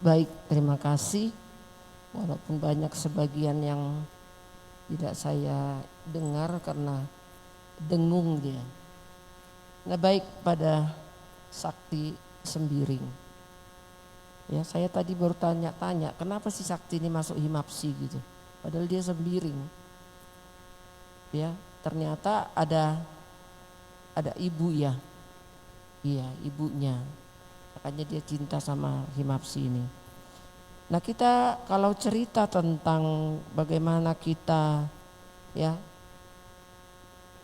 Baik, terima kasih. Walaupun banyak sebagian yang tidak saya dengar karena dengung dia. Nah, baik pada Sakti Sembiring. Ya, saya tadi baru tanya-tanya, kenapa sih Sakti ini masuk himapsi gitu? Padahal dia sembiring. Ya, ternyata ada ibu ya. Iya, ibunya. Makanya dia cinta sama himapsi ini. Nah, kita kalau cerita tentang bagaimana kita ya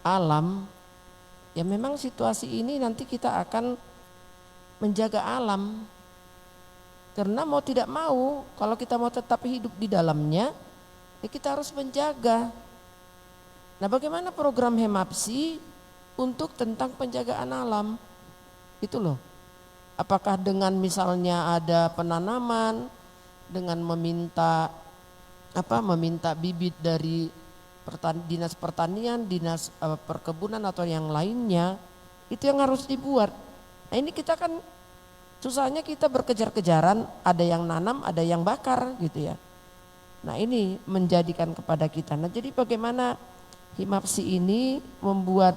alam, ya memang situasi ini nanti kita akan menjaga alam. Karena mau tidak mau, kalau kita mau tetap hidup di dalamnya, ya kita harus menjaga. Nah, bagaimana program Hemapsi untuk tentang penjagaan alam? Itu loh. Apakah dengan misalnya ada penanaman, dengan meminta bibit dari dinas pertanian, dinas perkebunan atau yang lainnya, itu yang harus dibuat. Nah, ini kita kan susahnya kita berkejar-kejaran, ada yang nanam, ada yang bakar gitu ya. Nah, ini menjadikan kepada kita. Nah, jadi bagaimana Himapsi ini membuat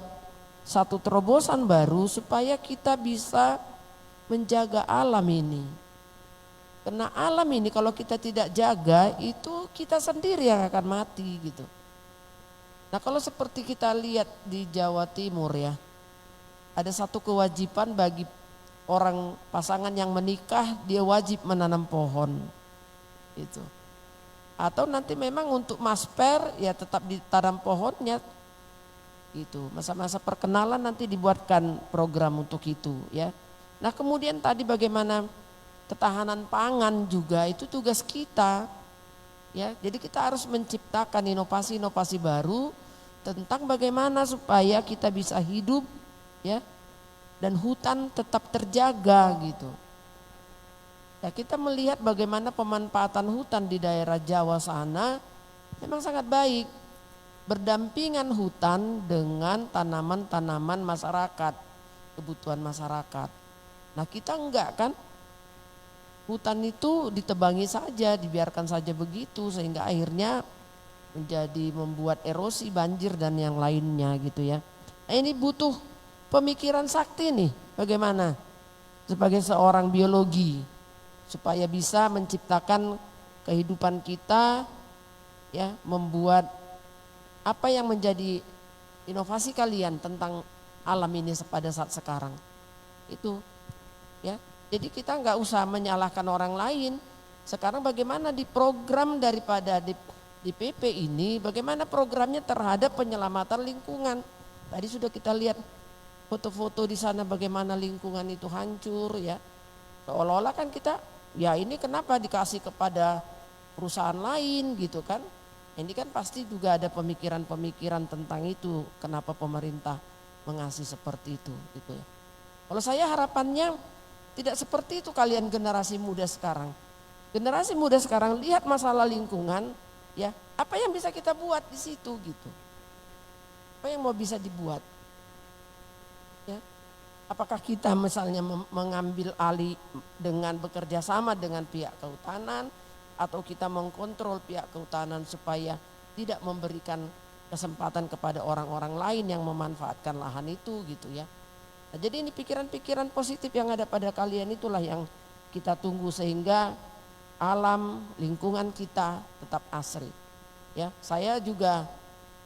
satu terobosan baru supaya kita bisa menjaga alam ini. Karena alam ini kalau kita tidak jaga itu kita sendiri yang akan mati gitu. Nah, kalau seperti kita lihat di Jawa Timur ya, ada satu kewajiban bagi orang pasangan yang menikah, dia wajib menanam pohon itu. Atau nanti memang untuk masper ya tetap ditanam pohonnya itu. Masa-masa perkenalan nanti dibuatkan program untuk itu ya. Nah, kemudian tadi bagaimana ketahanan pangan juga itu tugas kita ya. Jadi kita harus menciptakan inovasi-inovasi baru tentang bagaimana supaya kita bisa hidup ya dan hutan tetap terjaga gitu. Ya, kita melihat bagaimana pemanfaatan hutan di daerah Jawa sana memang sangat baik. Berdampingan hutan dengan tanaman-tanaman masyarakat, kebutuhan masyarakat. Nah, kita enggak kan? Hutan itu ditebangi saja, dibiarkan saja begitu sehingga akhirnya menjadi membuat erosi, banjir dan yang lainnya gitu ya. Nah, ini butuh pemikiran sakti nih, bagaimana sebagai seorang biologi supaya bisa menciptakan kehidupan kita ya, membuat apa yang menjadi inovasi kalian tentang alam ini pada saat sekarang. Itu ya. Jadi kita nggak usah menyalahkan orang lain. Sekarang bagaimana di program daripada di PP ini, bagaimana programnya terhadap penyelamatan lingkungan. Tadi sudah kita lihat foto-foto di sana bagaimana lingkungan itu hancur ya. Seolah-olah kan kita, ya ini kenapa dikasih kepada perusahaan lain gitu kan. Ini kan pasti juga ada pemikiran-pemikiran tentang itu. Kenapa pemerintah mengasih seperti itu gitu ya. Kalau saya harapannya tidak seperti itu kalian generasi muda sekarang. Generasi muda sekarang lihat masalah lingkungan ya, apa yang bisa kita buat di situ gitu. Apa yang mau bisa dibuat? Ya. Apakah kita misalnya mengambil alih dengan bekerja sama dengan pihak kehutanan atau kita mengkontrol pihak kehutanan supaya tidak memberikan kesempatan kepada orang-orang lain yang memanfaatkan lahan itu gitu ya. Nah, jadi ini pikiran-pikiran positif yang ada pada kalian itulah yang kita tunggu sehingga alam lingkungan kita tetap asri. Ya, saya juga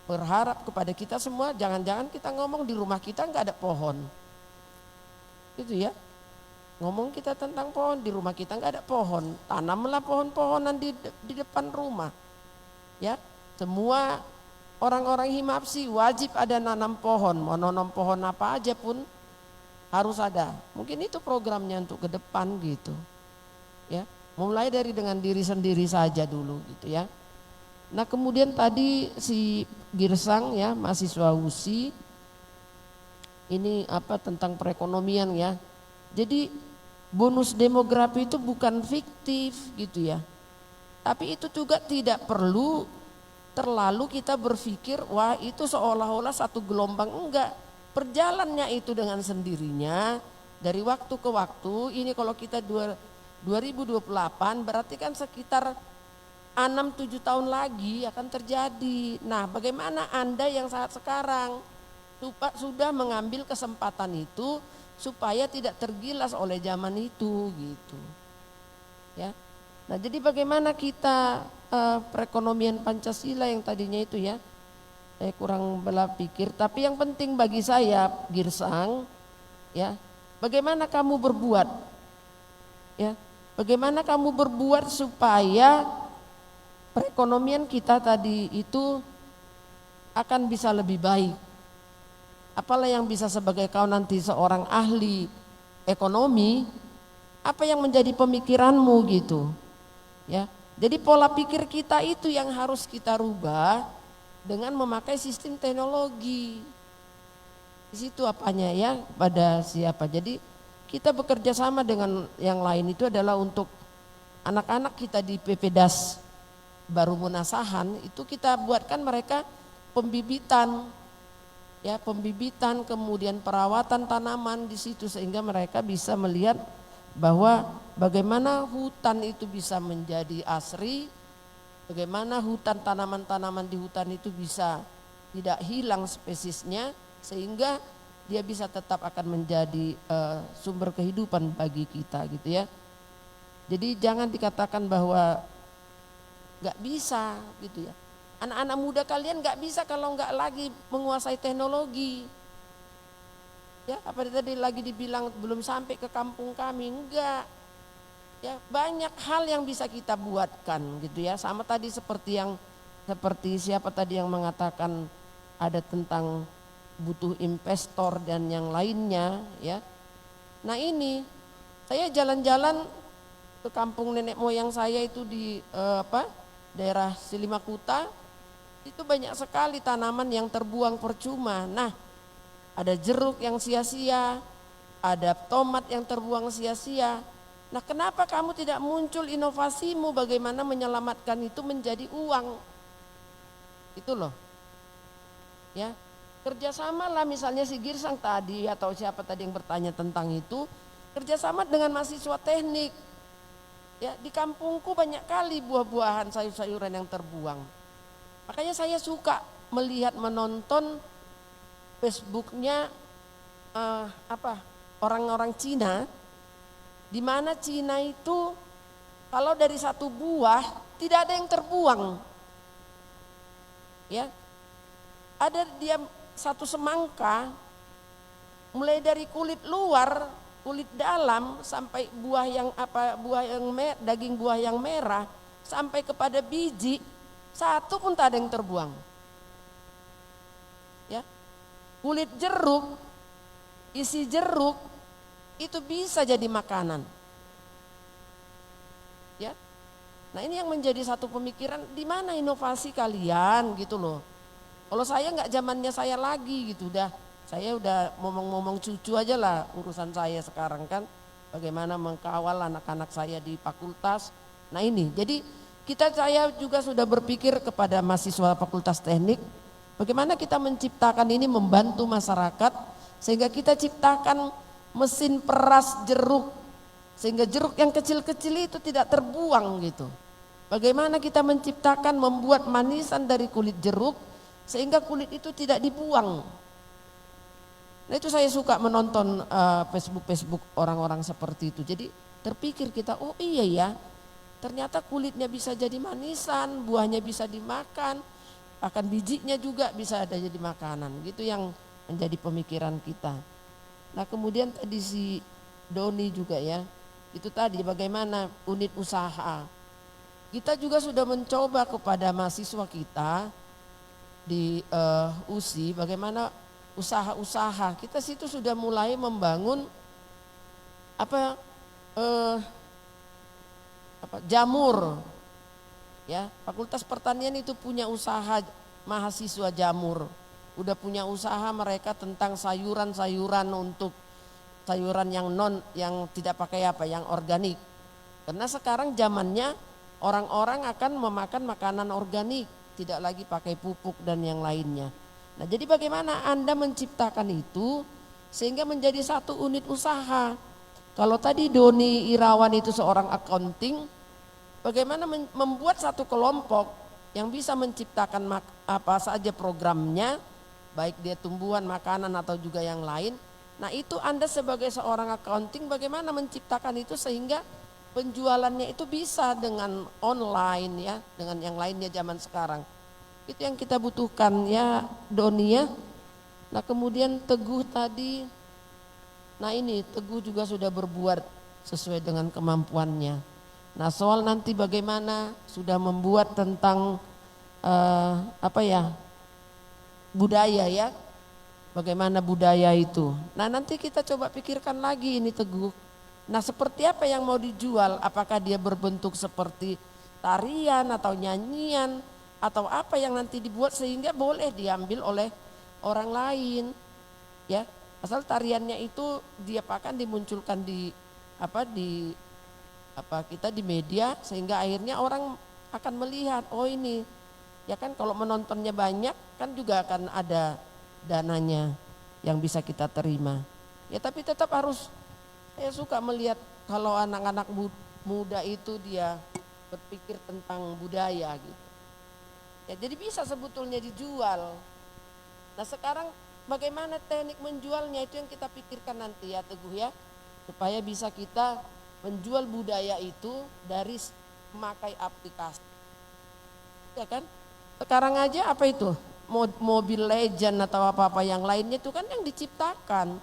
berharap kepada kita semua jangan-jangan kita ngomong di rumah kita nggak ada pohon. Gitu ya. Ngomong kita tentang pohon di rumah kita nggak ada pohon, tanamlah pohon-pohonan di depan rumah. Ya, semua orang-orang Himapsi wajib ada nanam pohon, mau nanam pohon apa aja pun harus ada. Mungkin itu programnya untuk ke depan gitu. Ya, mulai dari dengan diri sendiri saja dulu gitu ya. Nah, kemudian tadi si Girsang ya, mahasiswa USI ini tentang perekonomian ya. Jadi bonus demografi itu bukan fiktif gitu ya. Tapi itu juga tidak perlu terlalu kita berpikir wah itu seolah-olah satu gelombang, enggak. Perjalannya itu dengan sendirinya dari waktu ke waktu. Ini kalau kita 2028 berarti kan sekitar 6-7 tahun lagi akan terjadi. Nah, bagaimana Anda yang saat sekarang sudah mengambil kesempatan itu supaya tidak tergilas oleh zaman itu gitu. Ya. Nah, jadi bagaimana kita perekonomian Pancasila yang tadinya itu ya, saya kurang bela pikir, tapi yang penting bagi saya Girsang ya, bagaimana kamu berbuat ya, bagaimana kamu berbuat supaya perekonomian kita tadi itu akan bisa lebih baik. Apalah yang bisa sebagai kau nanti seorang ahli ekonomi, apa yang menjadi pemikiranmu gitu. Ya. Jadi pola pikir kita itu yang harus kita rubah dengan memakai sistem teknologi. Di situ apanya ya, pada siapa. Jadi kita bekerja sama dengan yang lain itu adalah untuk anak-anak kita di PPDAS baru Munasahan itu kita buatkan mereka pembibitan ya, pembibitan kemudian perawatan tanaman di situ sehingga mereka bisa melihat bahwa bagaimana hutan itu bisa menjadi asri, bagaimana hutan tanaman-tanaman di hutan itu bisa tidak hilang spesiesnya sehingga dia bisa tetap akan menjadi sumber kehidupan bagi kita gitu ya. Jadi jangan dikatakan bahwa nggak bisa gitu ya. Anak-anak muda kalian nggak bisa kalau nggak lagi menguasai teknologi. Ya, apa tadi lagi dibilang belum sampai ke kampung kami, enggak. Ya, banyak hal yang bisa kita buatkan gitu ya. Sama tadi seperti siapa tadi yang mengatakan ada tentang butuh investor dan yang lainnya ya. Nah, ini saya jalan-jalan ke kampung nenek moyang saya itu di daerah Silimakuta, itu banyak sekali tanaman yang terbuang percuma. Nah, ada jeruk yang sia-sia, ada tomat yang terbuang sia-sia. Nah, kenapa kamu tidak muncul inovasimu bagaimana menyelamatkan itu menjadi uang? Itu loh. Ya, kerjasama lah misalnya si Girsang tadi atau siapa tadi yang bertanya tentang itu, kerjasama dengan mahasiswa teknik. Ya, di kampungku banyak kali buah-buahan, sayur-sayuran yang terbuang. Makanya saya suka melihat menonton Facebooknya orang-orang Cina, di mana Cina itu kalau dari satu buah tidak ada yang terbuang. Ya, ada dia satu semangka, mulai dari kulit luar, kulit dalam sampai daging buah yang merah sampai kepada biji, satu pun tak ada yang terbuang. Ya. Kulit jeruk, isi jeruk itu bisa jadi makanan. Ya. Nah, ini yang menjadi satu pemikiran, di mana inovasi kalian gitu loh. Kalau saya nggak zamannya saya lagi gitu saya udah ngomong-ngomong cucu aja lah urusan saya sekarang kan. Bagaimana mengkawal anak-anak saya di fakultas. Nah ini, jadi saya juga sudah berpikir kepada mahasiswa fakultas teknik. Bagaimana kita menciptakan ini membantu masyarakat. Sehingga kita ciptakan mesin peras jeruk. Sehingga jeruk yang kecil-kecil itu tidak terbuang gitu. Bagaimana kita menciptakan membuat manisan dari kulit jeruk. Sehingga kulit itu tidak dibuang. Nah, itu saya suka menonton Facebook orang-orang seperti itu. Jadi terpikir kita, oh iya ya, ternyata kulitnya bisa jadi manisan, buahnya bisa dimakan, bahkan bijinya juga bisa ada jadi makanan. Gitu yang menjadi pemikiran kita. Nah, kemudian tadi si Doni juga ya, itu tadi bagaimana unit usaha. Kita juga sudah mencoba kepada mahasiswa kita di USI bagaimana usaha-usaha. Kita situ sudah mulai membangun jamur. Ya, Fakultas Pertanian itu punya usaha mahasiswa jamur. Udah punya usaha mereka tentang sayuran-sayuran untuk sayuran yang tidak pakai yang organik. Karena sekarang zamannya orang-orang akan memakan makanan organik, tidak lagi pakai pupuk dan yang lainnya. Nah, jadi bagaimana Anda menciptakan itu sehingga menjadi satu unit usaha. Kalau tadi Doni Irawan itu seorang accounting, bagaimana membuat satu kelompok yang bisa menciptakan apa saja programnya, baik dia tumbuhan, makanan atau juga yang lain. Nah itu Anda sebagai seorang accounting bagaimana menciptakan itu sehingga penjualannya itu bisa dengan online ya, dengan yang lainnya zaman sekarang. Itu yang kita butuhkan ya Doni ya. Nah kemudian Teguh tadi, nah ini Teguh juga sudah berbuat sesuai dengan kemampuannya. Nah soal nanti bagaimana sudah membuat tentang apa ya, budaya ya, bagaimana budaya itu. Nah nanti kita coba pikirkan lagi ini Teguh. Nah seperti apa yang mau dijual, apakah dia berbentuk seperti tarian atau nyanyian atau apa yang nanti dibuat sehingga boleh diambil oleh orang lain ya. Asal tariannya itu dia akan dimunculkan di kita di media sehingga akhirnya orang akan melihat, oh ini ya kan, kalau menontonnya banyak kan juga akan ada dananya yang bisa kita terima. Ya tapi tetap harus, saya suka melihat kalau anak-anak muda itu dia berpikir tentang budaya gitu. Ya jadi bisa sebetulnya dijual. Nah sekarang bagaimana teknik menjualnya itu yang kita pikirkan nanti ya Teguh ya. Supaya bisa kita menjual budaya itu dari memakai aplikasi. Ya kan? Sekarang aja apa itu? Mobil Legend atau apa-apa yang lainnya itu kan yang diciptakan.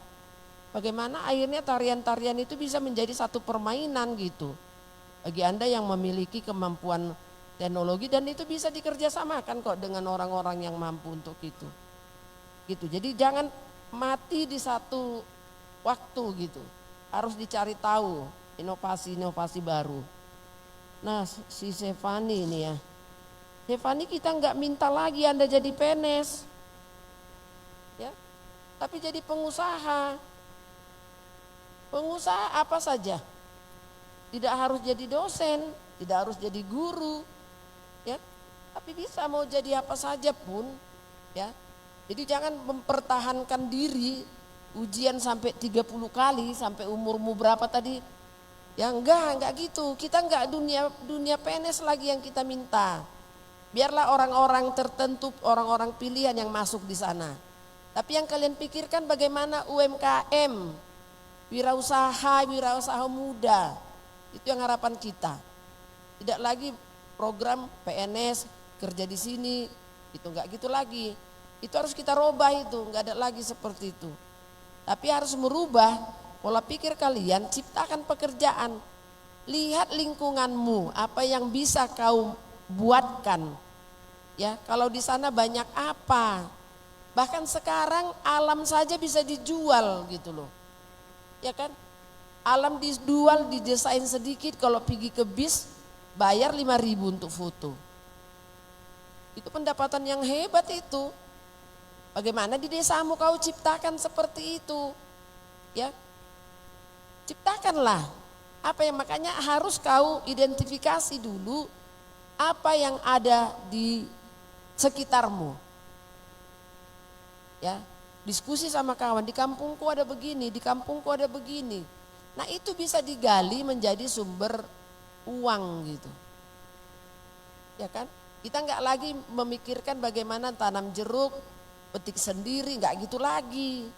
Bagaimana akhirnya tarian-tarian itu bisa menjadi satu permainan gitu. Bagi Anda yang memiliki kemampuan teknologi dan itu bisa dikerjasamakan kok dengan orang-orang yang mampu untuk itu. Gitu. Jadi jangan mati di satu waktu gitu. Harus dicari tahu inovasi-inovasi baru. Nah si Stefani ini ya. Stefani kita nggak minta lagi Anda jadi PNS. Ya. Tapi jadi pengusaha. Pengusaha apa saja. Tidak harus jadi dosen, tidak harus jadi guru. Ya. Tapi bisa mau jadi apa saja pun, ya. Jadi jangan mempertahankan diri ujian sampai 30 kali sampai umurmu berapa tadi. Ya enggak gitu. Kita enggak dunia PNS lagi yang kita minta. Biarlah orang-orang tertentu, orang-orang pilihan yang masuk di sana. Tapi yang kalian pikirkan bagaimana UMKM, wirausaha muda. Itu yang harapan kita. Tidak lagi program PNS kerja di sini, itu enggak gitu lagi. Itu harus kita robah itu, enggak ada lagi seperti itu. Tapi harus merubah pola pikir kalian, ciptakan pekerjaan. Lihat lingkunganmu, apa yang bisa kau buatkan. Ya, kalau di sana banyak apa. Bahkan sekarang alam saja bisa dijual gitu loh. Ya kan? Alam dijual, didesain sedikit, kalau pergi ke bis bayar 5.000 untuk foto. Itu pendapatan yang hebat itu. Bagaimana di desamu kau ciptakan seperti itu? Ya. Ciptakanlah. Apa yang makanya harus kau identifikasi dulu apa yang ada di sekitarmu. Ya, diskusi sama kawan, di kampungku ada begini, di kampungku ada begini. Nah, itu bisa digali menjadi sumber uang gitu. Ya kan? Kita enggak lagi memikirkan bagaimana tanam jeruk, petik sendiri, enggak gitu lagi.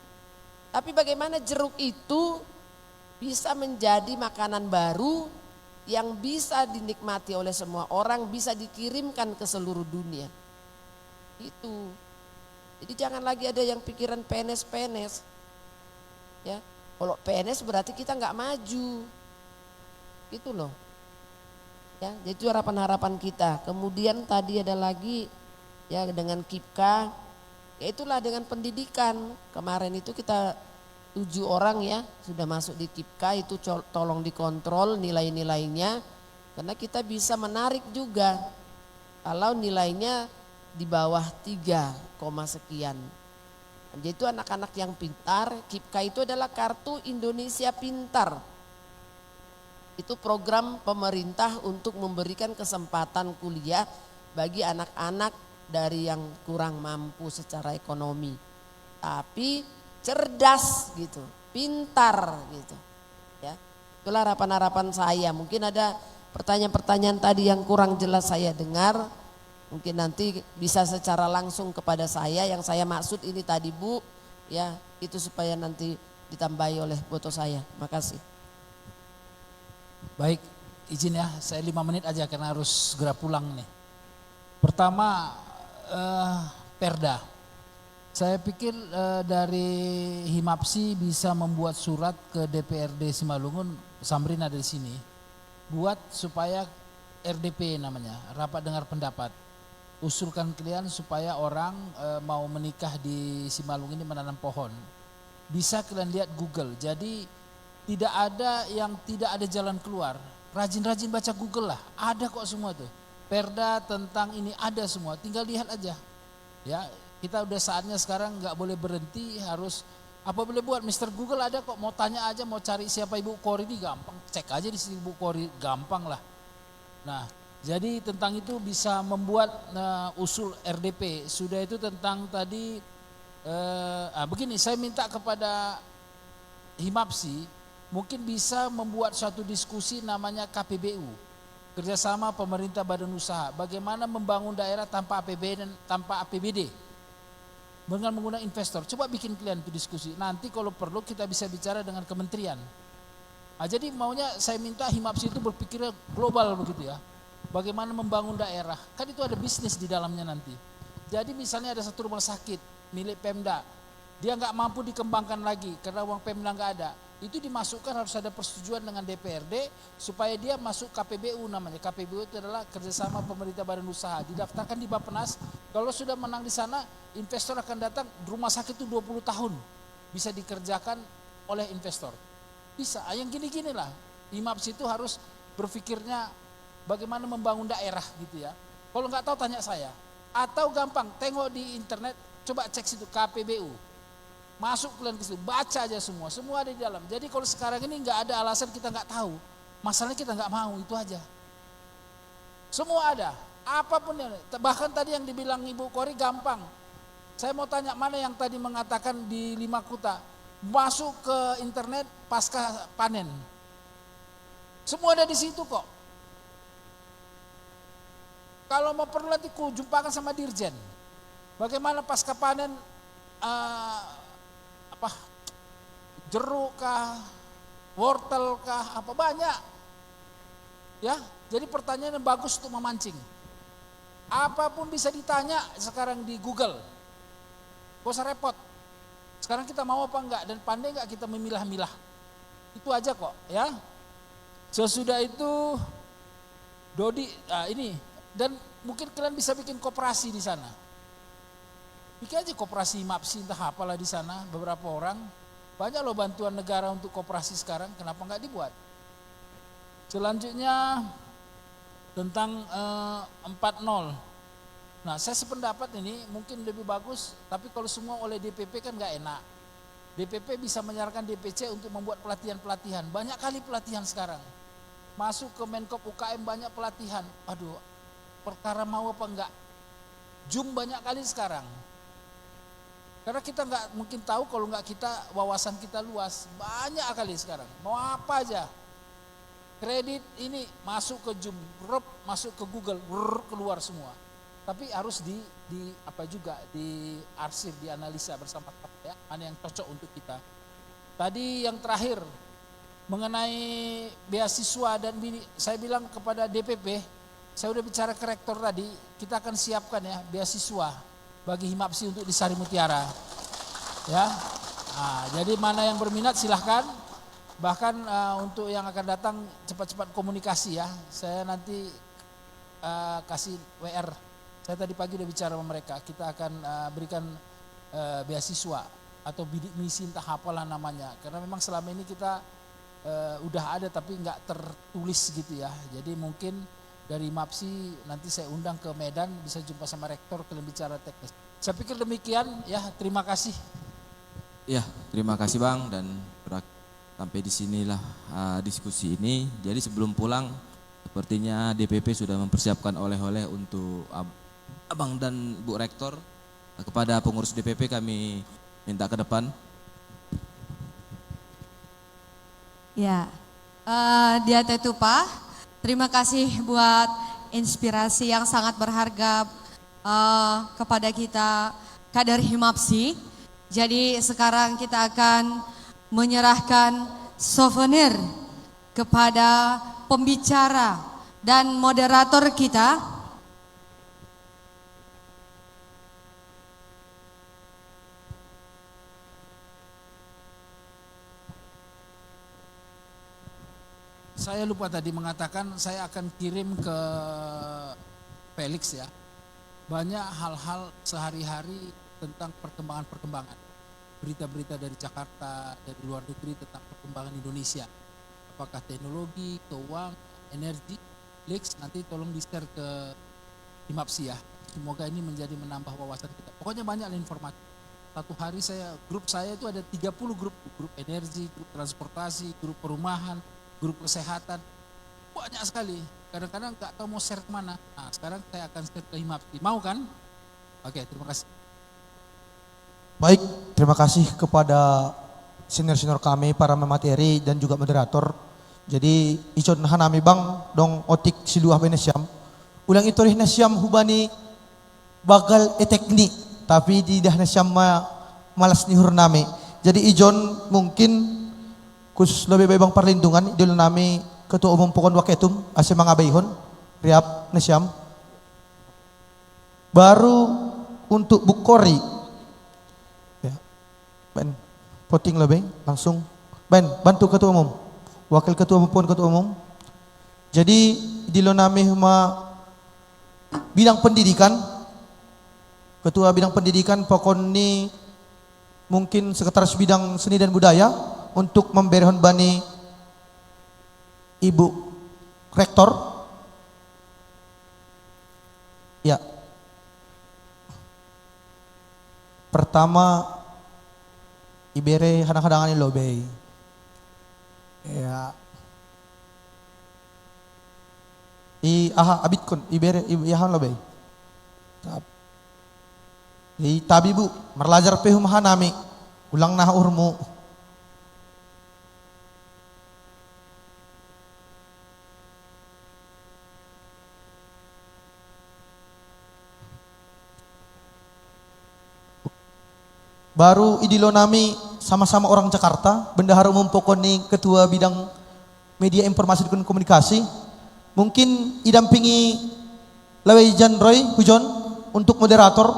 Tapi bagaimana jeruk itu bisa menjadi makanan baru yang bisa dinikmati oleh semua orang, bisa dikirimkan ke seluruh dunia. Itu. Jadi jangan lagi ada yang pikiran PNS. Ya, kalau PNS berarti kita enggak maju. Gitu loh. Ya, jadi itu harapan-harapan kita. Kemudian tadi ada lagi ya dengan KIPKA, ya itulah dengan pendidikan. Kemarin itu kita 7 orang ya sudah masuk di KIPKA, itu tolong dikontrol nilai-nilainya karena kita bisa menarik juga kalau nilainya di bawah 3, sekian. Jadi itu anak-anak yang pintar. KIPKA itu adalah Kartu Indonesia Pintar. Itu program pemerintah untuk memberikan kesempatan kuliah bagi anak-anak dari yang kurang mampu secara ekonomi. Tapi cerdas gitu, pintar gitu. Ya. Itulah harapan-harapan saya. Mungkin ada pertanyaan-pertanyaan tadi yang kurang jelas saya dengar. Mungkin nanti bisa secara langsung kepada saya. Yang saya maksud ini tadi Bu, ya itu supaya nanti ditambahi oleh foto saya. Makasih. Baik, izin ya, saya 5 menit aja karena harus segera pulang nih. Pertama, Perda. Saya pikir dari Himapsi bisa membuat surat ke DPRD Simalungun, Samrin ada di sini, buat supaya RDP namanya, rapat dengar pendapat. Usulkan kalian supaya orang mau menikah di Simalungun ini menanam pohon. Bisa kalian lihat Google, jadi tidak ada yang tidak ada jalan keluar. Rajin-rajin baca Google lah, ada kok semua tuh. Perda tentang ini ada semua, tinggal lihat aja. Ya, kita udah saatnya sekarang nggak boleh berhenti, harus apa boleh buat. Mister Google ada kok, mau tanya aja, mau cari siapa Ibu Kori ini gampang, cek aja di sini Ibu Kori, gampang lah. Nah, jadi tentang itu bisa membuat usul RDP. Sudah itu tentang tadi, begini, saya minta kepada Himapsi, mungkin bisa membuat suatu diskusi namanya KPBU, kerjasama pemerintah badan usaha, bagaimana membangun daerah tanpa APBD dan tanpa APBD dengan menggunakan investor. Coba bikin kalian itu diskusi, nanti kalau perlu kita bisa bicara dengan kementerian. Nah, jadi maunya saya minta Himapsi itu berpikirnya global begitu ya, bagaimana membangun daerah, kan itu ada bisnis di dalamnya nanti. Jadi misalnya ada satu rumah sakit milik Pemda, dia nggak mampu dikembangkan lagi karena uang Pemda nggak ada, itu dimasukkan, harus ada persetujuan dengan DPRD supaya dia masuk KPBU namanya. KPBU itu adalah kerjasama pemerintah badan usaha, didaftarkan di Bappenas. Kalau sudah menang di sana, investor akan datang, rumah sakit itu 20 tahun bisa dikerjakan oleh investor. Bisa, yang gini-gini lah. Himapsi itu harus berpikirnya bagaimana membangun daerah gitu ya. Kalau nggak tahu tanya saya, atau gampang tengok di internet, coba cek situ KPBU. Masuk kalian ke situ, baca aja semua ada di dalam. Jadi kalau sekarang ini nggak ada alasan kita nggak tahu, masalahnya kita nggak mau, itu aja. Semua ada, apapun yang, bahkan tadi yang dibilang Ibu Kori gampang. Saya mau tanya, mana yang tadi mengatakan di 5 kuta, masuk ke internet pasca panen. Semua ada di situ kok. Kalau mau perlu nanti ku jumpakan sama Dirjen. Bagaimana pasca panen, jeruk kah, wortel kah, apa banyak. Ya, jadi pertanyaan yang bagus untuk memancing. Apapun bisa ditanya sekarang di Google. Gak usah repot. Sekarang kita mau apa enggak dan pandai enggak kita memilah-milah. Itu aja kok, ya. Sesudah itu Dodi ini, dan mungkin kalian bisa bikin koperasi di sana. Bikin aja koperasi Himapsi entah apalah di sana, beberapa orang. Banyak loh bantuan negara untuk koperasi sekarang, kenapa enggak dibuat? Selanjutnya tentang 40. Nah, saya sependapat ini mungkin lebih bagus, tapi kalau semua oleh DPP kan enggak enak. DPP bisa menyarankan DPC untuk membuat pelatihan-pelatihan. Banyak kali pelatihan sekarang. Masuk ke Menkop UKM banyak pelatihan. Aduh, perkara mau apa enggak? Zoom banyak kali sekarang. Karena kita nggak mungkin tahu kalau nggak kita, wawasan kita luas, banyak kali sekarang. Mau apa aja, kredit ini masuk ke Zoom, masuk ke Google, keluar semua. Tapi harus di apa juga, di arsip, dianalisa bersama ya, mana yang cocok untuk kita. Tadi yang terakhir mengenai beasiswa dan saya bilang kepada DPP, saya udah bicara ke rektor tadi, kita akan siapkan ya beasiswa bagi Himapsi untuk di Sari Mutiara, ya. Nah, jadi mana yang berminat silahkan. Bahkan untuk yang akan datang cepat-cepat komunikasi ya. Saya nanti kasih WR. Saya tadi pagi udah bicara sama mereka. Kita akan berikan beasiswa atau bidik misi entah apalah namanya. Karena memang selama ini kita udah ada tapi nggak tertulis gitu ya. Jadi mungkin dari Himapsi nanti saya undang ke Medan, bisa jumpa sama rektor, kalian bicara teknis. Saya pikir demikian ya, terima kasih. Ya, terima kasih Bang, dan sampai di sinilah diskusi ini. Jadi sebelum pulang sepertinya DPP sudah mempersiapkan oleh-oleh untuk Abang dan Bu Rektor. Kepada pengurus DPP kami minta ke depan. Ya, Dia Tetupa, terima kasih buat inspirasi yang sangat berharga kepada kita kader Himapsi. Jadi sekarang kita akan menyerahkan souvenir kepada pembicara dan moderator kita. Saya lupa tadi mengatakan saya akan kirim ke Felix ya. Banyak hal-hal sehari-hari tentang perkembangan-perkembangan. Berita-berita dari Jakarta, dari luar negeri tentang perkembangan Indonesia. Apakah teknologi, keuangan, energi, Felix nanti tolong di-share ke Himapsi ya. Semoga ini menjadi menambah wawasan kita. Pokoknya banyak informasi. Satu hari grup saya itu ada 30 grup. Grup energi, grup transportasi, grup perumahan, grup kesehatan, banyak sekali. Kadang-kadang nggak tahu mau share kemana. Nah sekarang saya akan share ke Himapsi. Mau kan? Oke, terima kasih. Baik, terima kasih kepada senior-senior kami, para pemateri dan juga moderator. Jadi icon hanami bang dong otik siluah benesyam. Ulang itu nesyam hubani bagal teknik, tapi di dah nesyam malas nihur nami. Jadi ijon mungkin khusus lebih baik bang perlindungan idul nami Ketua Umum Pokon Waketum Ase Mangabayhon Riap Nesyam. Baru untuk Bukori ya, Ben voting lebih langsung Ben bantu Ketua Umum, Wakil Ketua Umum Pokon Ketua Umum. Jadi idul nami bidang pendidikan, Ketua bidang pendidikan Pokon ini mungkin Sekretaris Bidang Seni dan Budaya untuk memberi bani Ibu Rektor. Ya. Pertama ibere hadang-hadangan lobe. Ya. Abitkon ibere iyahan lobe. Tabi bu merlajar pehumahan nami ulang nah urmu. Baru idilo nami sama-sama orang Jakarta, Bendahara Umum Pokoni Ketua Bidang Media Informasi dan Komunikasi. Mungkin idampingi Lawai Jan Roy Hujon untuk moderator.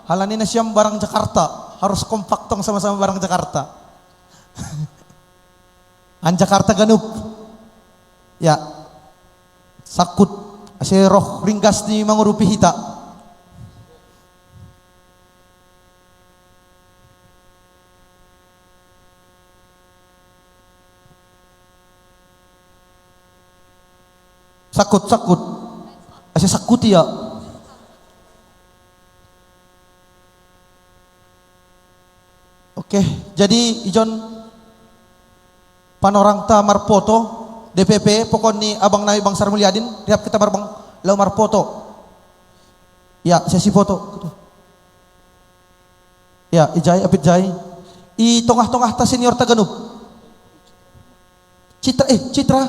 Halani nasyam barang Jakarta, harus kompak tong sama-sama barang Jakarta. An Jakarta Ganup. Ya. Sakut aseroh ringgas di mangurupi hita. Sakut ase sakut ya. Oke, jadi ijon panorang ta marpoto DPP pokoknya abang nai Bang Sarmulyadin lihat kita bang lau marpoto. Ya, sesi foto. Ya, ijai apit jai. I tongah-tongah ta senior Taganup. Citra